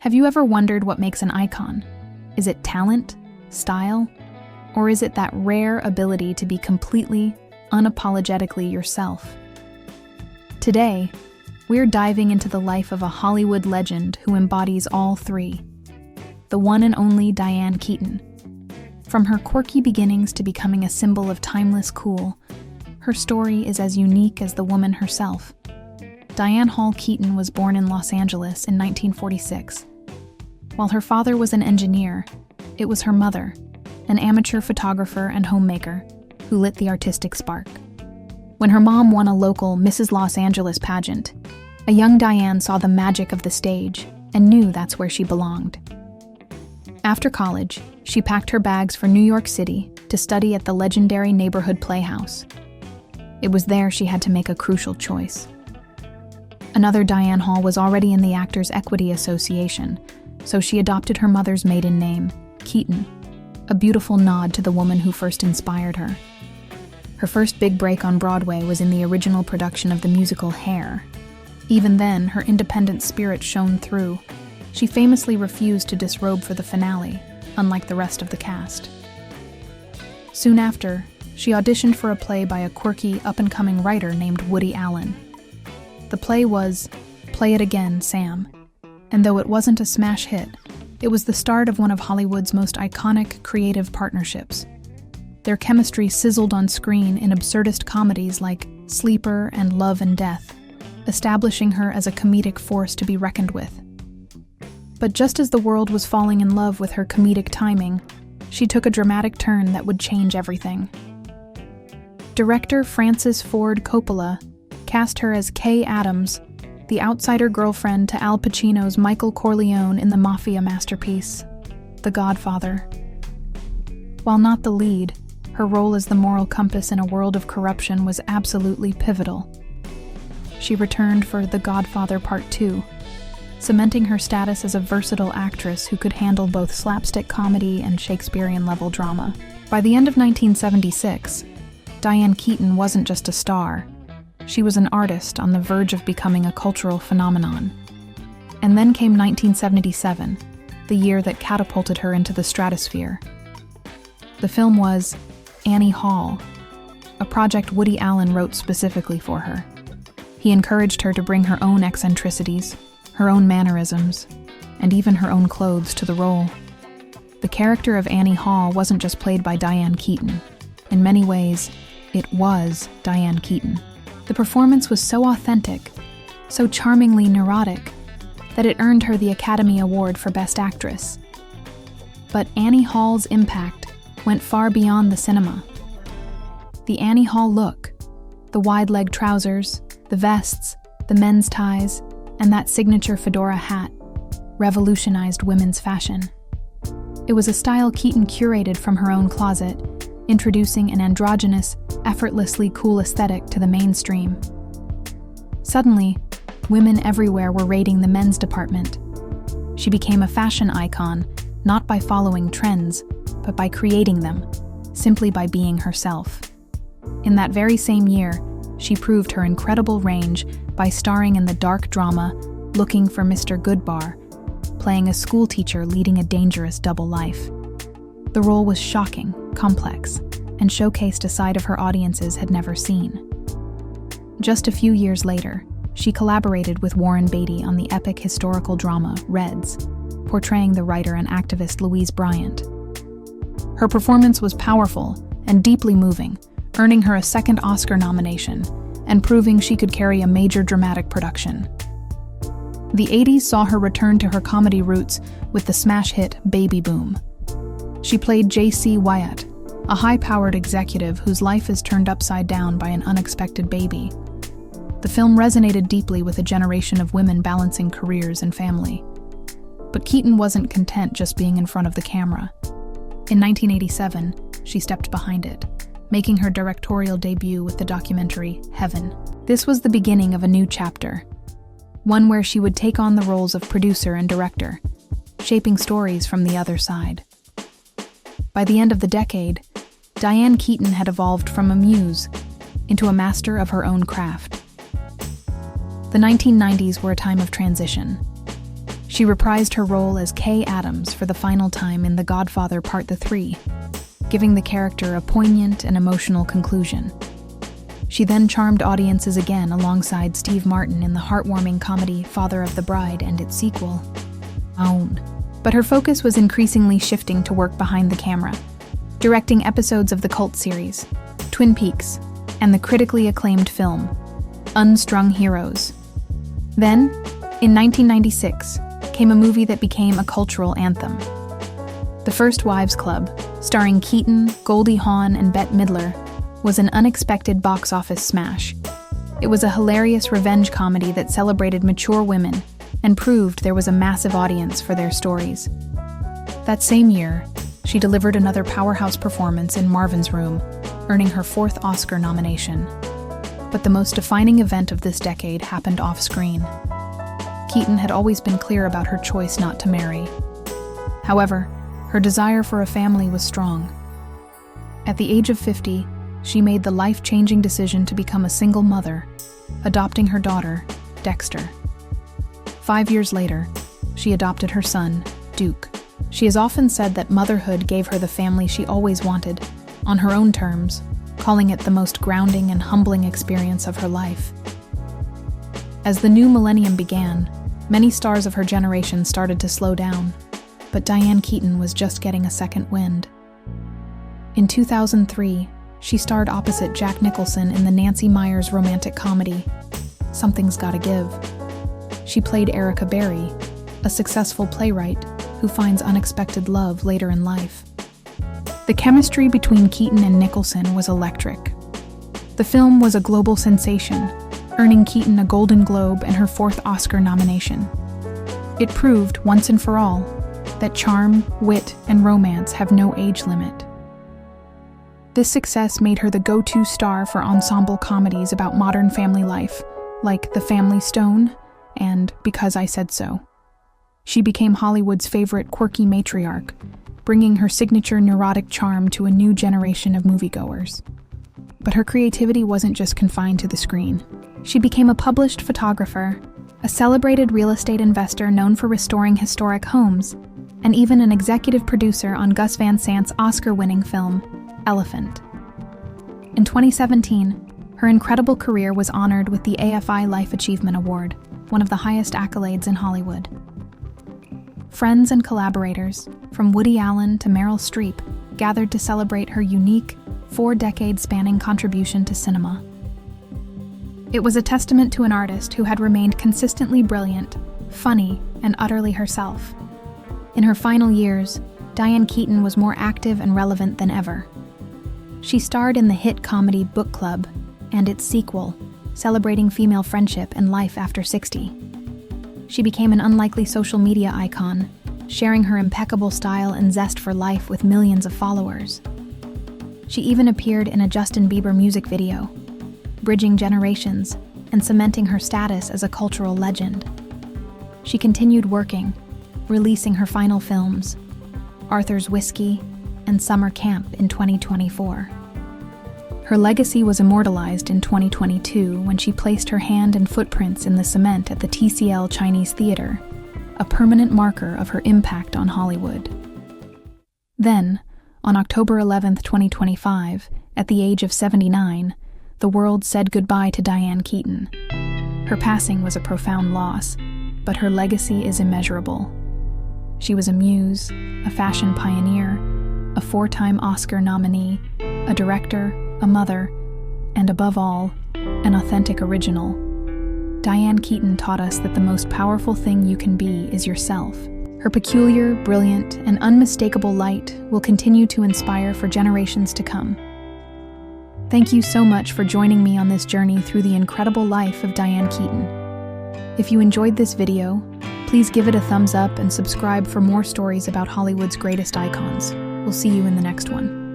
Have you ever wondered what makes an icon? Is it talent, style, or is it that rare ability to be completely, unapologetically yourself? Today, we're diving into the life of a Hollywood legend who embodies all three, the one and only Diane Keaton. From her quirky beginnings to becoming a symbol of timeless cool, her story is as unique as the woman herself. Diane Hall Keaton was born in Los Angeles in 1946. While her father was an engineer, it was her mother, an amateur photographer and homemaker, who lit the artistic spark. When her mom won a local Mrs. Los Angeles pageant, a young Diane saw the magic of the stage and knew that's where she belonged. After college, she packed her bags for New York City to study at the legendary neighborhood playhouse. It was there she had to make a crucial choice. Another Diane Hall was already in the Actors' Equity Association, so she adopted her mother's maiden name, Keaton, a beautiful nod to the woman who first inspired her. Her first big break on Broadway was in the original production of the musical Hair. Even then, her independent spirit shone through. She famously refused to disrobe for the finale, unlike the rest of the cast. Soon after, she auditioned for a play by a quirky, up-and-coming writer named Woody Allen. The play was Play It Again, Sam, and though it wasn't a smash hit, it was the start of one of Hollywood's most iconic creative partnerships. Their chemistry sizzled on screen in absurdist comedies like Sleeper and Love and Death, establishing her as a comedic force to be reckoned with. But just as the world was falling in love with her comedic timing, she took a dramatic turn that would change everything. Director Francis Ford Coppola cast her as Kay Adams, the outsider girlfriend to Al Pacino's Michael Corleone in the mafia masterpiece, The Godfather. While not the lead, her role as the moral compass in a world of corruption was absolutely pivotal. She returned for The Godfather Part 2, cementing her status as a versatile actress who could handle both slapstick comedy and Shakespearean-level drama. By the end of 1976, Diane Keaton wasn't just a star. She was an artist on the verge of becoming a cultural phenomenon. And then came 1977, the year that catapulted her into the stratosphere. The film was Annie Hall, a project Woody Allen wrote specifically for her. He encouraged her to bring her own eccentricities, her own mannerisms, and even her own clothes to the role. The character of Annie Hall wasn't just played by Diane Keaton. In many ways, it was Diane Keaton. The performance was so authentic, so charmingly neurotic, that it earned her the Academy Award for Best Actress. But Annie Hall's impact went far beyond the cinema. The Annie Hall look, the wide-leg trousers, the vests, the men's ties, and that signature fedora hat, revolutionized women's fashion. It was a style Keaton curated from her own closet, introducing an androgynous, effortlessly cool aesthetic to the mainstream. Suddenly, women everywhere were raiding the men's department. She became a fashion icon, not by following trends, but by creating them, simply by being herself. In that very same year, she proved her incredible range by starring in the dark drama Looking for Mr. Goodbar, playing a schoolteacher leading a dangerous double life. The role was shocking, complex, and showcased a side of her audiences had never seen. Just a few years later, she collaborated with Warren Beatty on the epic historical drama Reds, portraying the writer and activist Louise Bryant. Her performance was powerful and deeply moving, earning her a second Oscar nomination and proving she could carry a major dramatic production. The 80s saw her return to her comedy roots with the smash hit Baby Boom. She played J.C. Wyatt, a high-powered executive whose life is turned upside down by an unexpected baby. The film resonated deeply with a generation of women balancing careers and family. But Keaton wasn't content just being in front of the camera. In 1987, she stepped behind it, making her directorial debut with the documentary Heaven. This was the beginning of a new chapter, one where she would take on the roles of producer and director, shaping stories from the other side. By the end of the decade, Diane Keaton had evolved from a muse into a master of her own craft. The 1990s were a time of transition. She reprised her role as Kay Adams for the final time in The Godfather Part 3, giving the character a poignant and emotional conclusion. She then charmed audiences again alongside Steve Martin in the heartwarming comedy Father of the Bride and its sequel, Own. But her focus was increasingly shifting to work behind the camera, directing episodes of the cult series, Twin Peaks, and the critically acclaimed film, Unstrung Heroes. Then, in 1996, came a movie that became a cultural anthem. The First Wives Club, starring Keaton, Goldie Hawn, and Bette Midler, was an unexpected box office smash. It was a hilarious revenge comedy that celebrated mature women and proved there was a massive audience for their stories. That same year, she delivered another powerhouse performance in Marvin's Room, earning her 4th Oscar nomination. But the most defining event of this decade happened off-screen. Keaton had always been clear about her choice not to marry. However, her desire for a family was strong. At the age of 50, she made the life-changing decision to become a single mother, adopting her daughter, Dexter. 5 years later, she adopted her son, Duke. She has often said that motherhood gave her the family she always wanted, on her own terms, calling it the most grounding and humbling experience of her life. As the new millennium began, many stars of her generation started to slow down, but Diane Keaton was just getting a second wind. In 2003, she starred opposite Jack Nicholson in the Nancy Meyers romantic comedy, Something's Gotta Give. She played Erica Berry, a successful playwright who finds unexpected love later in life. The chemistry between Keaton and Nicholson was electric. The film was a global sensation, earning Keaton a Golden Globe and her 4th Oscar nomination. It proved, once and for all, that charm, wit, and romance have no age limit. This success made her the go-to star for ensemble comedies about modern family life, like The Family Stone and Because I Said So. She became Hollywood's favorite quirky matriarch, bringing her signature neurotic charm to a new generation of moviegoers. But her creativity wasn't just confined to the screen. She became a published photographer, a celebrated real estate investor known for restoring historic homes, and even an executive producer on Gus Van Sant's Oscar-winning film, Elephant. In 2017, her incredible career was honored with the AFI Life Achievement Award, one of the highest accolades in Hollywood. Friends and collaborators, from Woody Allen to Meryl Streep, gathered to celebrate her unique, 4-decade-spanning contribution to cinema. It was a testament to an artist who had remained consistently brilliant, funny, and utterly herself. In her final years, Diane Keaton was more active and relevant than ever. She starred in the hit comedy Book Club and its sequel, celebrating female friendship and life after 60. She became an unlikely social media icon, sharing her impeccable style and zest for life with millions of followers. She even appeared in a Justin Bieber music video, bridging generations and cementing her status as a cultural legend. She continued working, releasing her final films, Arthur's Whiskey and Summer Camp in 2024. Her legacy was immortalized in 2022 when she placed her hand and footprints in the cement at the TCL Chinese Theater, a permanent marker of her impact on Hollywood. Then, on October 11, 2025, at the age of 79, the world said goodbye to Diane Keaton. Her passing was a profound loss, but her legacy is immeasurable. She was a muse, a fashion pioneer, a 4-time Oscar nominee, a director, a mother, and above all, an authentic original. Diane Keaton taught us that the most powerful thing you can be is yourself. Her peculiar, brilliant, and unmistakable light will continue to inspire for generations to come. Thank you so much for joining me on this journey through the incredible life of Diane Keaton. If you enjoyed this video, please give it a thumbs up and subscribe for more stories about Hollywood's greatest icons. We'll see you in the next one.